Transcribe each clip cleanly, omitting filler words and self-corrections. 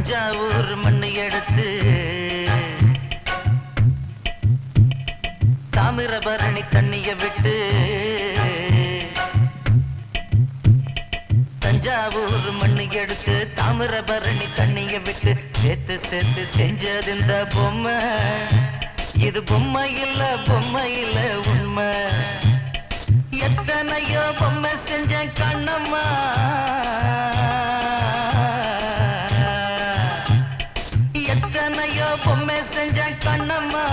தஞ்சாவூர் மண்ணு எடுத்து தாமிரபரணி தண்ணிய விட்டு தஞ்சாவூர் மண்ணு எடுத்து தாமிரபரணி தண்ணிய விட்டு சேர்த்து சேர்த்து செஞ்சது இந்த பொம்மை. இது பொம்மை இல்ல உண்மை. எத்தனையோ பொம்மை செஞ்ச கண்ணம்மா, எத்தனையோ பொம்மை செஞ்ச கண்ணம்மா,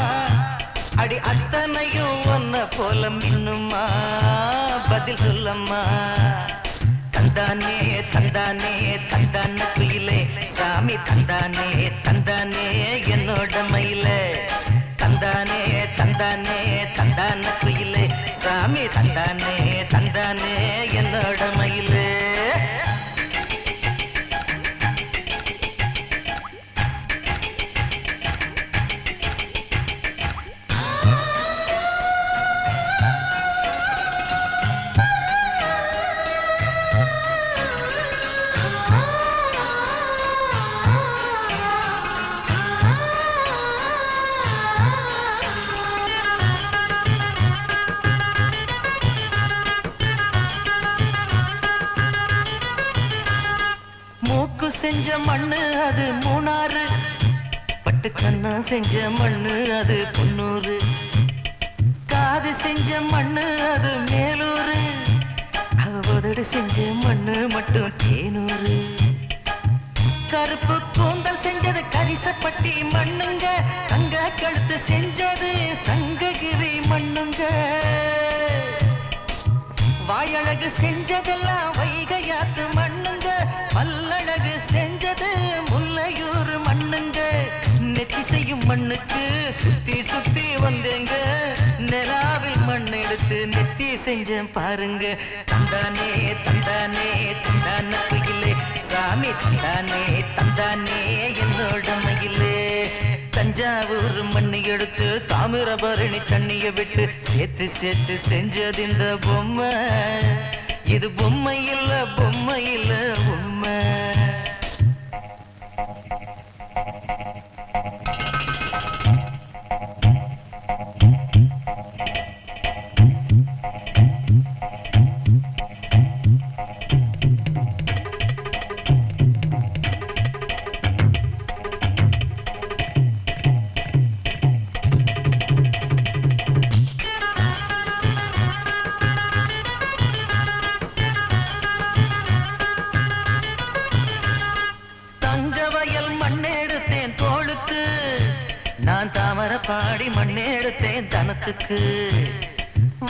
அடி அத்தனையும் ஒன்ன போல மின்னுமா, பதில் சொல்லம்மா. தந்தானே தந்தானே தந்தான குயிலே, சாமி தந்தானே தந்தானே என்னோட மயிலே. தந்தானே தந்தானே தந்தான குயிலே, சாமி தந்தானே தந்தானே என்னோட மயிலே. செஞ்ச மண்ணு அது மூணாறு, பட்டுக்கண்ணா செஞ்ச மண்ணு அது பொன்னூறு, காது செஞ்ச மண்ணு அது மேலூரு, அவதடு செஞ்ச மண்ணு மட்டும் தேனூரு. கருப்பு கூந்தல் செஞ்சது கரிசப்பட்டி மண்ணுங்க, தங்க கழுத்து செஞ்சது சங்ககிரி மண்ணுங்க, வாயழகு செஞ்சதெல்லாம் வைகையாத்து மண்ணுங்க, பல்லழகு செஞ்சது முல்லையூர் மண்ணுங்க. நெத்தி செய்யும் மண்ணுக்கு சுத்தி சுத்தி வந்தேங்க, நிலாவில் மண் எடுத்து நெத்தி செஞ்சேன் பாருங்க. தந்தானே தந்தானே தந்தான குயிலே, சாமி தந்தானே தந்தானே என்னோட மயிலே. தஞ்சாவூர் மண்ணு எடுத்து தாமிரபரணி தண்ணிய விட்டு சேர்த்து சேர்த்து செஞ்சது இந்த பொம்மை. இது பொம்மை இல்ல உண்மை. நான் தாமர பாடி மண்ணெடுத்தேன் தனத்துக்கு,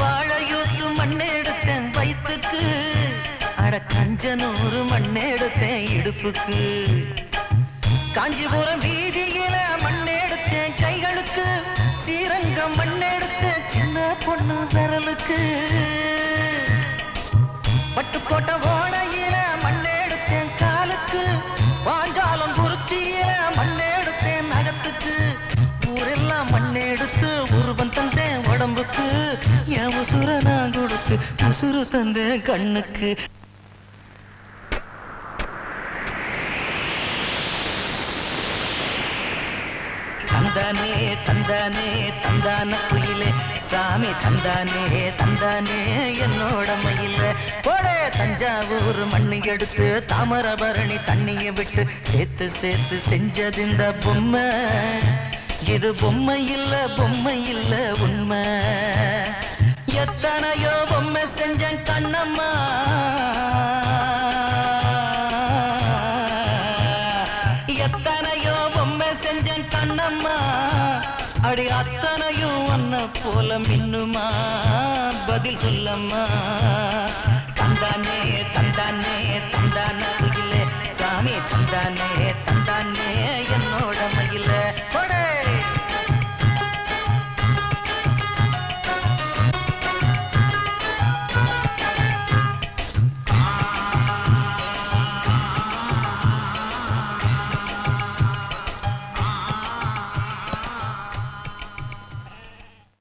வாழையூத்து மண்ணெடுத்தேன் வயிற்றுக்கு, அட கஞ்சனூறு மண்ணெடுத்தேன் இடுப்புக்கு, காஞ்சிபுரம் வீதியில மண்ணெடுத்தேன் கைகளுக்கு, ஸ்ரீரங்கம் மண்ணெடுத்தேன் சின்ன பொண்ணு விரலுக்கு, பட்டுக்கோட்டை ஓடையில மண்ணெடுத்தேன் காலுக்கு, வாஞ்சாலம் குறிச்சியில மண்ணெடுத்தேன் நகத்துக்கு, ஊரெல்லாம் மண்ணெடுத்து உருவம் தந்தேன் உடம்புக்கு, என் உசுர நான் கொடுத்து உசுறு தந்தேன் கண்ணுக்கு. தந்தானே தந்தானே தந்தான குயிலே, சாமி தந்தானே தந்தானே என்னோட மயில. போடே தஞ்சாவூர் மண்ணு எடுத்து தாமிரபரணி தண்ணிய விட்டு சேர்த்து சேர்த்து செஞ்சது இந்த பொம்மை. இது பொம்மை இல்ல உண்மை. எத்தனையோ பொம்மை செஞ்சேன் கண்ணம்மா, எத்தனையோ பொம்மை செஞ்சேன் கண்ணம்மா, அடி அத்தனையும் ஒன்ன போல மின்னுமா, பதில் சொல்லம்மா. தந்தானே தந்தானே தந்தான குயிலே, சாமி தந்தானே தந்தானே